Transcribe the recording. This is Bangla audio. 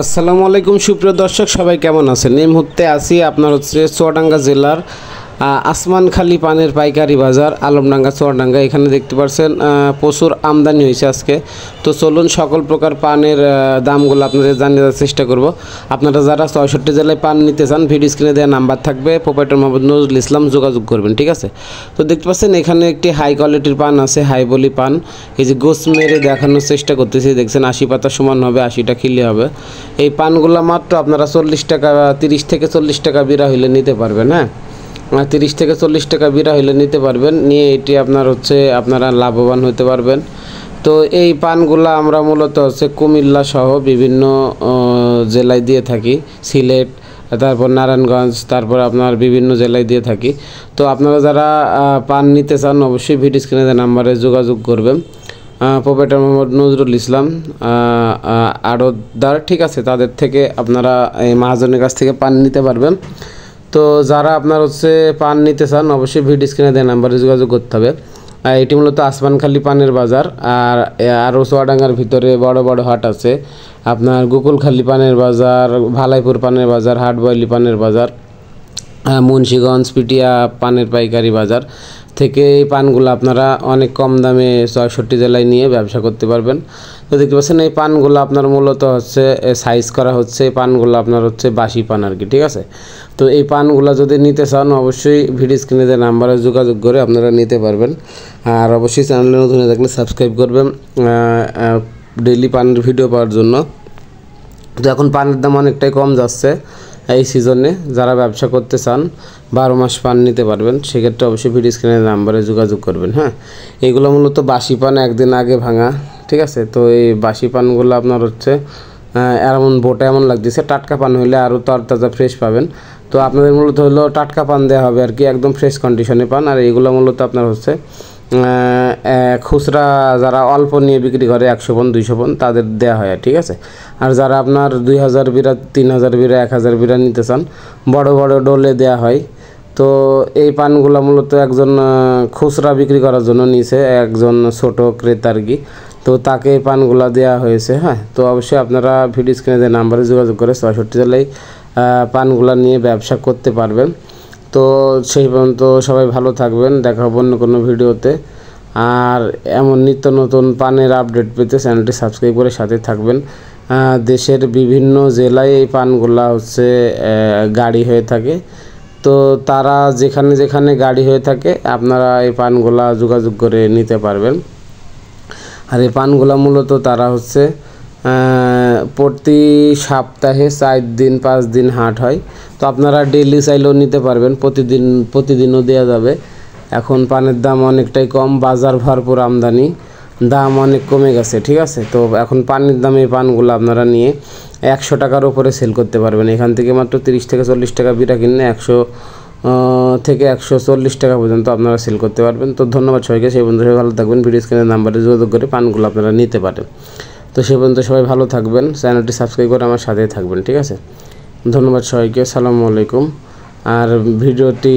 আসসালামু আলাইকুম সুপ্রিয় দর্শক, সবাই কেমন আছেন? এই মুহূর্তে আছি আপনার চুয়াডাঙ্গা জেলার আসমানখালি পানের পাইকারি বাজার, আলমডাঙ্গা চুয়াডাঙ্গা। এখানে দেখতে পাচ্ছেন প্রচুর আমদানি হয়েছে আজকে। তো চলুন সকল প্রকার পানের দামগুলো আপনাদের জানিয়ে দেওয়ার চেষ্টা করব। আপনারা যারা ৬৬ জেলায় পান নিতে চান, ভিডিও স্ক্রিনে দেওয়া নাম্বার থাকবে, প্রোপাইটর মোহাম্মদ নজরুল ইসলাম, যোগাযোগ করবেন, ঠিক আছে? তো দেখতে পাচ্ছেন এখানে একটি হাই কোয়ালিটির পান আছে, হাই বলি পান। এই যে গোছ মেরে দেখানোর চেষ্টা করতেছি, দেখছেন ৮০ পাতা সমান হবে, ৮০টা খিলি হবে। এই পানগুলো মাত্র আপনারা 40 টাকা, 30 থেকে 40 টাকা বিড়া হইলে নিতে পারবেন। হ্যাঁ, 30 থেকে 40 টাকা বিড়া হইলে নিতে পারবেন, নিয়ে এটি আপনারা লাভবান হতে পারবেন। তো এই পানগুলো আমরা মূলত কুমিল্লা সহ বিভিন্ন জেলায় দিয়ে থাকি, সিলেট, তারপর নারায়ণগঞ্জ, তারপর আপনার বিভিন্ন জেলায় দিয়ে থাকি। তো আপনারা যারা পান নিতে চান অবশ্যই ভিডিও স্ক্রিনে দেওয়া নাম্বারে যোগাযোগ করবেন। প্রোপাইটর মোহাম্মদ নজরুল ইসলাম, আড়তদার, ঠিক আছে? তাদের থেকে আপনারা এই মহাজনের কাছ থেকে পান নিতে পারবেন। তো যারা আপনার পান নিতে চান অবশ্যই ভিডিও স্ক্রিনে দেওয়া নাম্বারে যোগাযোগ করতে হবে। এটি মূলত আসমানখালি পানের বাজার। আর আরও চুয়াডাঙ্গার ভিতরে বড় বড় হাট আছে, আপনার গোকুলখালি পানের বাজার, ভালাইপুর পানের বাজার, হাটবয়লি পানের বাজার, মুন্সিগঞ্জ, পিটিয়া পানের পাইকারি বাজার থেকে এই পানগুলো আপনারা অনেক কম দামে ৬৬ জেলায় নিয়ে ব্যবসা করতে পারবেন। তো দেখতে পাচ্ছেন এই পানগুলো আপনার মূলত সাইজ করা হচ্ছে, এই পানগুলো আপনার বাসি পান আর কি, ঠিক আছে? তো এই পানগুলো যদি নিতে চান অবশ্যই ভিডিও স্ক্রিনে দেওয়া নাম্বারে যোগাযোগ করে আপনারা নিতে পারবেন। আর অবশ্যই চ্যানেলে নতুন হয়ে থাকলে সাবস্ক্রাইব করবেন ডেইলি পানের ভিডিও পাওয়ার জন্য। তো এখন পানের দাম অনেকটাই কম যাচ্ছে এই সিজনে। যারা ব্যবসা করতে চান 12 মাস পান নিতে পারবেন, সেক্ষেত্রে অবশ্যই ভিডিও স্ক্রিনের নাম্বারে যোগাযোগ করবেন। হ্যাঁ, এগুলো মূলত বাসি পান, একদিন আগে ভাঙা, ঠিক আছে? তো এই বাসি পানগুলো আপনার এমন বোটা এমন লাগতেছে, টাটকা পান হইলে আরও তরতাজা ফ্রেশ পাবেন। তো আপনাদের মূলত হলো টাটকা পান দেওয়া হবে আর কি, একদম ফ্রেশ কন্ডিশনে পান। আর এইগুলো মূলত আপনার খুচরা যারা অল্প নিয়ে বিক্রি করে 100 পণ 200 পণ তাদের দেওয়া হয়, ঠিক আছে? আর যারা আপনার 2000 বিড়া, 3000 বিড়া, 1000 বিড়া নিতে চান বড় বড় ডোলে দেওয়া হয়। তো এই পানগুলো মূলত একজন খুচরা বিক্রি করার জন্য নিছে, একজন ছোট ক্রেতা আর কি। তো তাকে এই পানগুলো দেওয়া হয়েছে। হ্যাঁ, তো অবশ্যই আপনারা ভিডিও স্ক্রিনে দেওয়া নাম্বারে যোগাযোগ করে ৬৬ জেলায় পানগুলো নিয়ে ব্যবসা করতে পারবেন। তো সেই পর্যন্ত সবাই ভালো থাকবেন, দেখা হবে অন্য কোনো ভিডিওতে। আর এমন নিত্য নতুন পানের আপডেট পেতে চ্যানেলটি সাবস্ক্রাইব করে সাথে থাকবেন। দেশের বিভিন্ন জেলায় এই পানগুলা গাড়ি হয়ে থাকে। তো তারা যেখানে যেখানে গাড়ি হয়ে থাকে আপনারা এই পানগুলা যোগাযোগ করে নিতে পারবেন। আর এই পানগুলা মূলত তারা প্রতি সপ্তাহে 4 দিন 5 দিন হাট হয়। তো আপনারা ডেইলি চাইলেও নিতে পারবেন, প্রতিদিনও দেওয়া যাবে। এখন পানের দাম অনেকটাই কম, বাজার ভরপুর আমদানি, দাম অনেক কমে গেছে, ঠিক আছে? তো এখন পানির দামে এই পানগুলো আপনারা নিয়ে 100 টাকার উপরে সেল করতে পারবেন। এখান থেকে মাত্র 30 থেকে 40 টাকা বিড়া কিনে 100 থেকে 140 টাকা পর্যন্ত আপনারা সেল করতে পারবেন। তো ধন্যবাদ সবাইকে, সেই পর্যন্ত সবাই ভালো থাকবেন। ভিডিও স্ক্রিনের নাম্বারে যোগাযোগ করে পানগুলো আপনারা নিতে পারেন। তো সেই পর্যন্ত সবাই ভালো থাকবেন, চ্যানেলটি সাবস্ক্রাইব করে আমার সাথেই থাকবেন, ঠিক আছে? ধন্যবাদ সবাইকে, আসসালামু আলাইকুম। আর ভিডিওটি